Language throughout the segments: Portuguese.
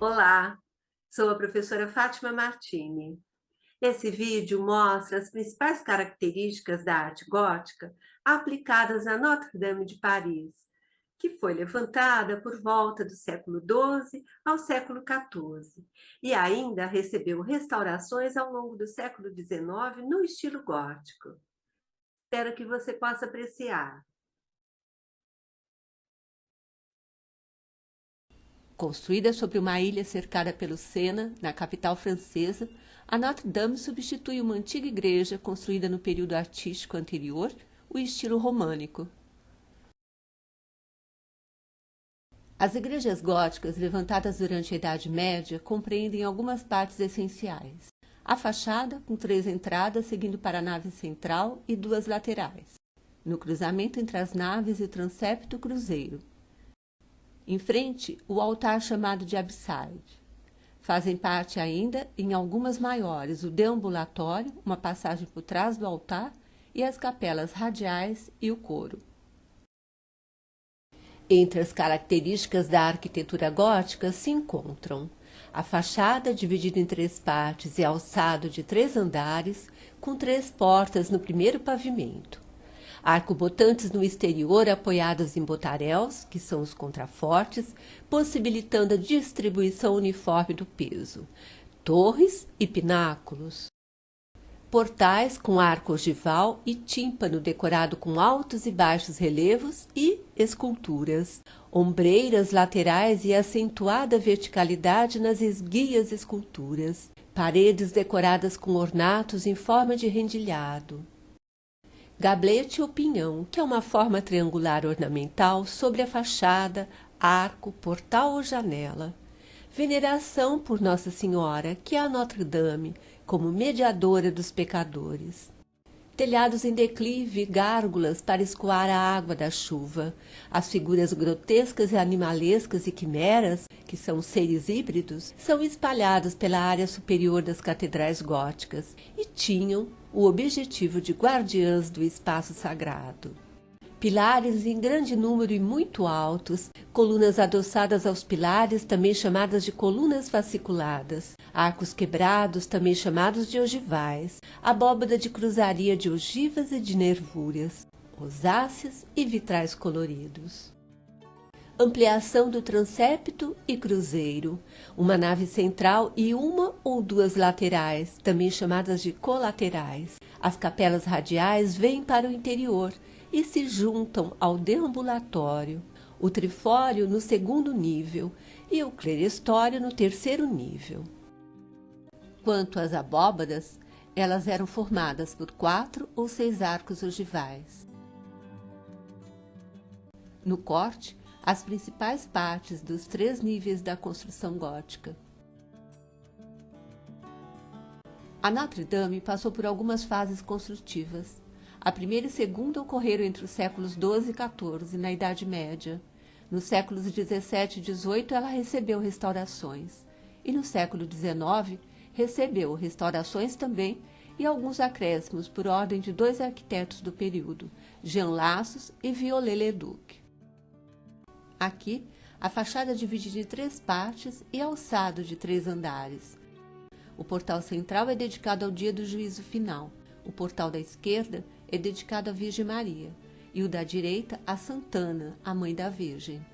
Olá, sou a professora Fátima Martini. Esse vídeo mostra as principais características da arte gótica aplicadas a Notre-Dame de Paris, que foi levantada por volta do século XII ao século XIV e ainda recebeu restaurações ao longo do século XIX no estilo gótico. Espero que você possa apreciar. Construída sobre uma ilha cercada pelo Sena, na capital francesa, a Notre-Dame substitui uma antiga igreja construída no período artístico anterior, o estilo românico. As igrejas góticas levantadas durante a Idade Média compreendem algumas partes essenciais. A fachada, com 3 entradas seguindo para a nave central e 2 laterais. No cruzamento entre as naves e o transepto cruzeiro. Em frente, o altar chamado de abside. Fazem parte ainda, em algumas maiores, o deambulatório, uma passagem por trás do altar, e as capelas radiais e o coro. Entre as características da arquitetura gótica se encontram a fachada dividida em 3 partes e alçado de 3 andares, com 3 portas no primeiro pavimento. Arcobotantes no exterior apoiados em botaréus, que são os contrafortes, possibilitando a distribuição uniforme do peso. Torres e pináculos. Portais com arco ogival e tímpano decorado com altos e baixos relevos e esculturas. Ombreiras laterais e acentuada verticalidade nas esguias esculturas. Paredes decoradas com ornatos em forma de rendilhado. Gablete ou pinhão, que é uma forma triangular ornamental sobre a fachada, arco, portal ou janela. Veneração por Nossa Senhora, que é a Notre-Dame, como mediadora dos pecadores. Telhados em declive, gárgulas para escoar a água da chuva. As figuras grotescas e animalescas e quimeras, que são seres híbridos, são espalhadas pela área superior das catedrais góticas e tinham o objetivo de guardiãs do espaço sagrado. Pilares em grande número e muito altos, colunas adoçadas aos pilares, também chamadas de colunas fasciculadas, arcos quebrados, também chamados de ogivais, abóbada de cruzaria de ogivas e de nervúrias, rosáceas e vitrais coloridos. Ampliação do transepto e cruzeiro, uma nave central e uma ou 2 laterais, também chamadas de colaterais. As capelas radiais vêm para o interior e se juntam ao deambulatório, o trifório no 2º nível e o clerestório no 3º nível. Quanto às abóbadas, elas eram formadas por 4 ou 6 arcos ogivais. No corte, as principais partes dos 3 níveis da construção gótica. A Notre-Dame passou por algumas fases construtivas. A primeira e segunda ocorreram entre os séculos XII e XIV, na Idade Média. Nos séculos XVII e XVIII, ela recebeu restaurações. E no século XIX, recebeu restaurações também e alguns acréscimos por ordem de 2 arquitetos do período, Jean Lassos e Viollet-le-Duc. Aqui, a fachada é dividida em 3 partes e alçado de 3 andares. O portal central é dedicado ao dia do juízo final. O portal da esquerda é dedicado à Virgem Maria e o da direita a Santana, a mãe da Virgem.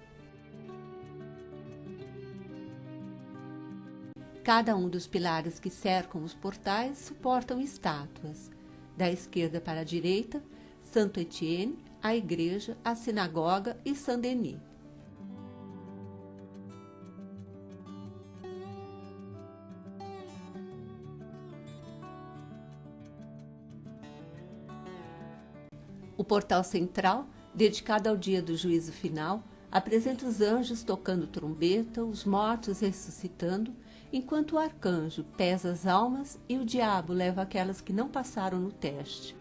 Cada um dos pilares que cercam os portais suportam estátuas. Da esquerda para a direita, Santo Etienne, a igreja, a sinagoga e Saint-Denis. O portal central, dedicado ao dia do juízo final, apresenta os anjos tocando trombeta, os mortos ressuscitando, enquanto o arcanjo pesa as almas e o diabo leva aquelas que não passaram no teste.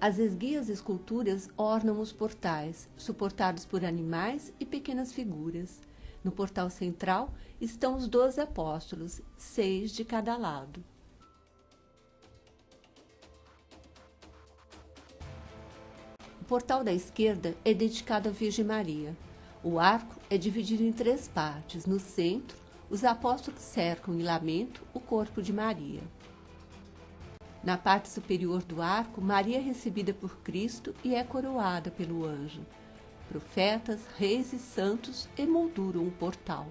As esguias esculturas ornam os portais, suportados por animais e pequenas figuras. No portal central estão os 12 apóstolos, 6 de cada lado. O portal da esquerda é dedicado à Virgem Maria. O arco é dividido em 3 partes. No centro, os apóstolos cercam em lamento o corpo de Maria. Na parte superior do arco, Maria é recebida por Cristo e é coroada pelo anjo. Profetas, reis e santos emolduram o portal.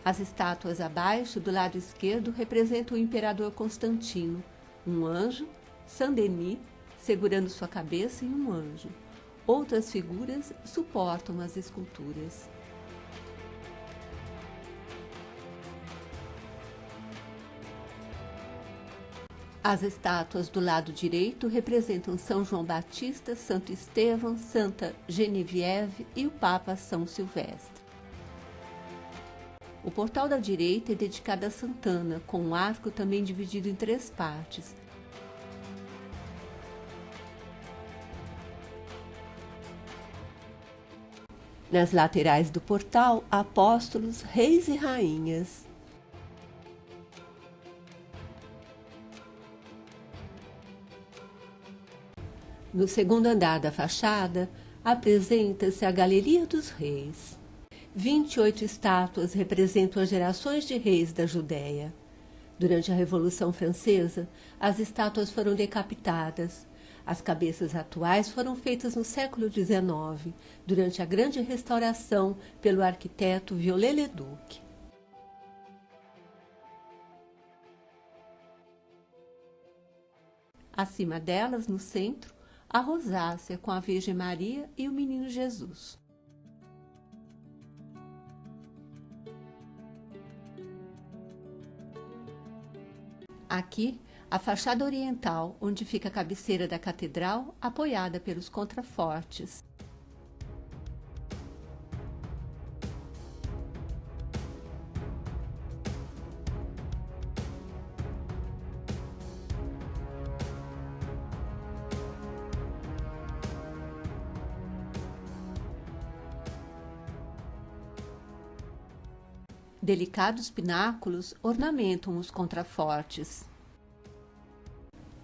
As estátuas abaixo, do lado esquerdo, representam o imperador Constantino, um anjo, Saint-Denis, segurando sua cabeça e um anjo. Outras figuras suportam as esculturas. As estátuas do lado direito representam São João Batista, Santo Estevão, Santa Genevieve e o Papa São Silvestre. O portal da direita é dedicado a Santana, com um arco também dividido em 3 partes. Nas laterais do portal, apóstolos, reis e rainhas. No segundo andar da fachada, apresenta-se a Galeria dos Reis. 28 estátuas representam as gerações de reis da Judéia. Durante a Revolução Francesa, as estátuas foram decapitadas. As cabeças atuais foram feitas no século XIX, durante a Grande Restauração pelo arquiteto Viollet-le-Duc. Acima delas, no centro, a rosácea com a Virgem Maria e o Menino Jesus. Aqui, a fachada oriental, onde fica a cabeceira da catedral, apoiada pelos contrafortes. Delicados pináculos ornamentam os contrafortes.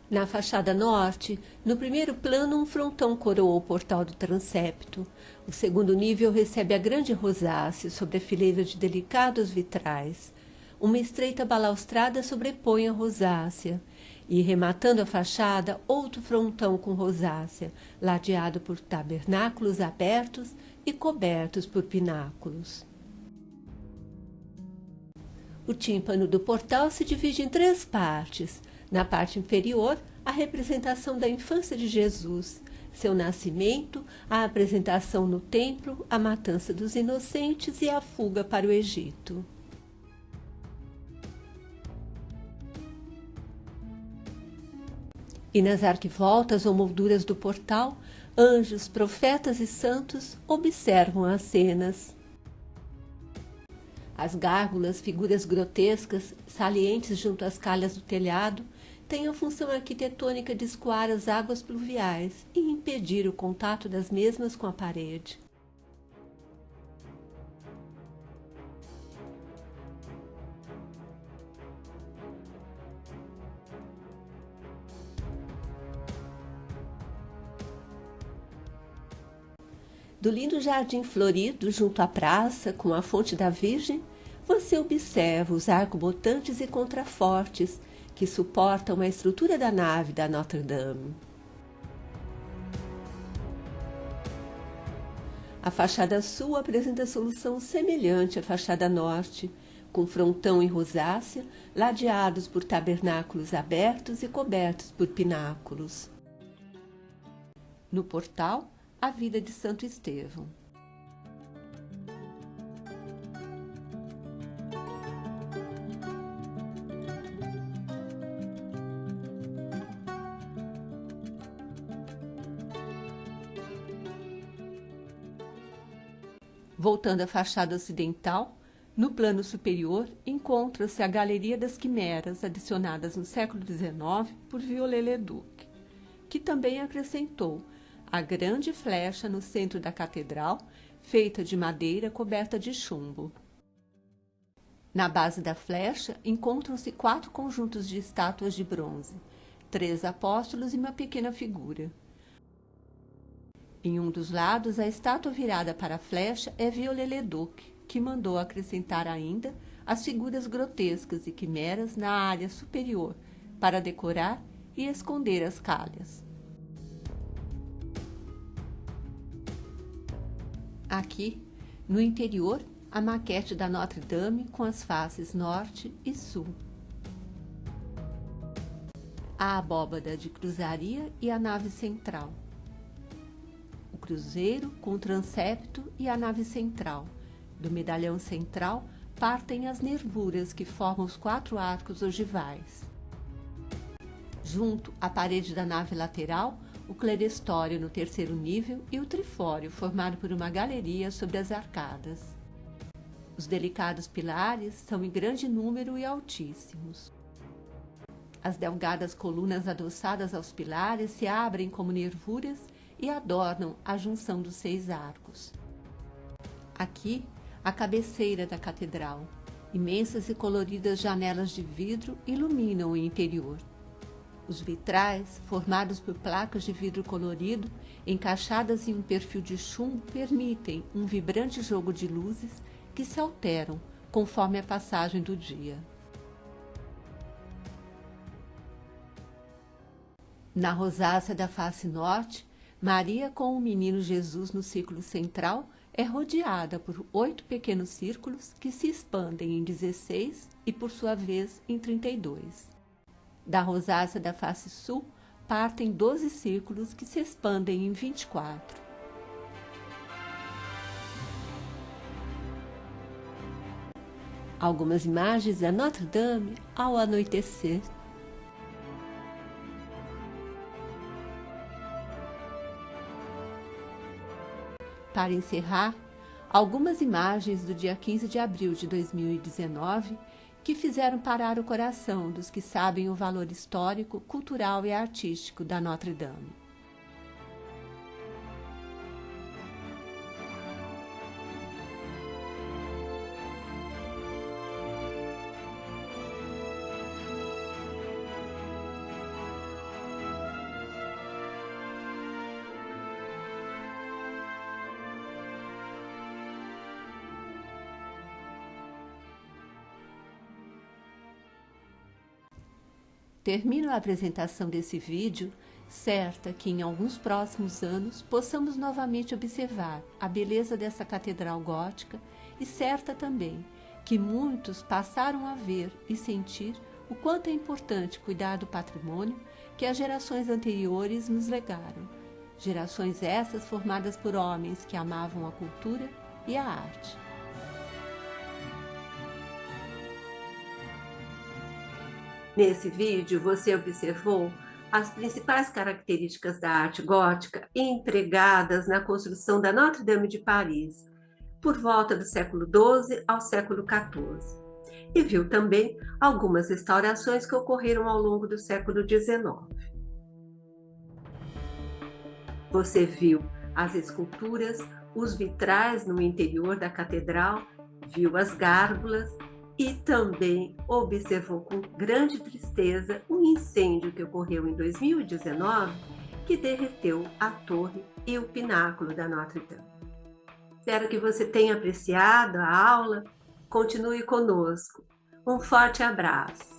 Na fachada norte, no primeiro plano, um frontão coroa o portal do transepto. O segundo nível recebe a grande rosácea sobre a fileira de delicados vitrais. Uma estreita balaustrada sobrepõe a rosácea e, rematando a fachada, outro frontão com rosácea, ladeado por tabernáculos abertos e cobertos por pináculos. O tímpano do portal se divide em 3 partes. Na parte inferior, a representação da infância de Jesus, seu nascimento, a apresentação no templo, a matança dos inocentes e a fuga para o Egito. E nas arquivoltas ou molduras do portal, anjos, profetas e santos observam as cenas. As gárgulas, figuras grotescas, salientes junto às calhas do telhado, têm a função arquitetônica de escoar as águas pluviais e impedir o contato das mesmas com a parede. Do lindo jardim florido junto à praça, com a fonte da Virgem, você observa os arcobotantes e contrafortes que suportam a estrutura da nave da Notre-Dame. A fachada sul apresenta solução semelhante à fachada norte, com frontão em rosácea, ladeados por tabernáculos abertos e cobertos por pináculos. No portal, a vida de Santo Estevão. Voltando à fachada ocidental, no plano superior encontra-se a Galeria das Quimeras, adicionadas no século XIX por Viollet-le-Duc, que também acrescentou a grande flecha no centro da catedral, feita de madeira coberta de chumbo. Na base da flecha encontram-se 4 conjuntos de estátuas de bronze, 3 apóstolos e uma pequena figura. Em um dos lados, a estátua virada para a flecha é Viollet-le-Duc, que mandou acrescentar ainda as figuras grotescas e quimeras na área superior, para decorar e esconder as calhas. Aqui, no interior, a maquete da Notre-Dame com as faces norte e sul. A abóbada de cruzaria e a nave central. O cruzeiro com o transepto e a nave central. Do medalhão central partem as nervuras que formam os 4 arcos ogivais. Junto à parede da nave lateral, o clerestório no 3º nível e o trifório formado por uma galeria sobre as arcadas. Os delicados pilares são em grande número e altíssimos. As delgadas colunas adoçadas aos pilares se abrem como nervuras e adornam a junção dos 6 arcos. Aqui, a cabeceira da catedral. Imensas e coloridas janelas de vidro iluminam o interior. Os vitrais, formados por placas de vidro colorido, encaixadas em um perfil de chumbo, permitem um vibrante jogo de luzes que se alteram conforme a passagem do dia. Na rosácea da face norte, Maria com o menino Jesus no círculo central é rodeada por 8 pequenos círculos que se expandem em 16 e, por sua vez, em 32. Da rosácea da face sul, partem 12 círculos que se expandem em 24. Algumas imagens da Notre-Dame ao anoitecer. Para encerrar, algumas imagens do dia 15 de abril de 2019 que fizeram parar o coração dos que sabem o valor histórico, cultural e artístico da Notre-Dame. Termino a apresentação desse vídeo certa que em alguns próximos anos possamos novamente observar a beleza dessa catedral gótica e certa também que muitos passaram a ver e sentir o quanto é importante cuidar do patrimônio que as gerações anteriores nos legaram. Gerações essas formadas por homens que amavam a cultura e a arte. Nesse vídeo, você observou as principais características da arte gótica empregadas na construção da Notre-Dame de Paris, por volta do século XII ao século XIV. E viu também algumas restaurações que ocorreram ao longo do século XIX. Você viu as esculturas, os vitrais no interior da catedral, viu as gárgulas, e também observou com grande tristeza um incêndio que ocorreu em 2019 que derreteu a torre e o pináculo da Notre-Dame. Espero que você tenha apreciado a aula. Continue conosco. Um forte abraço.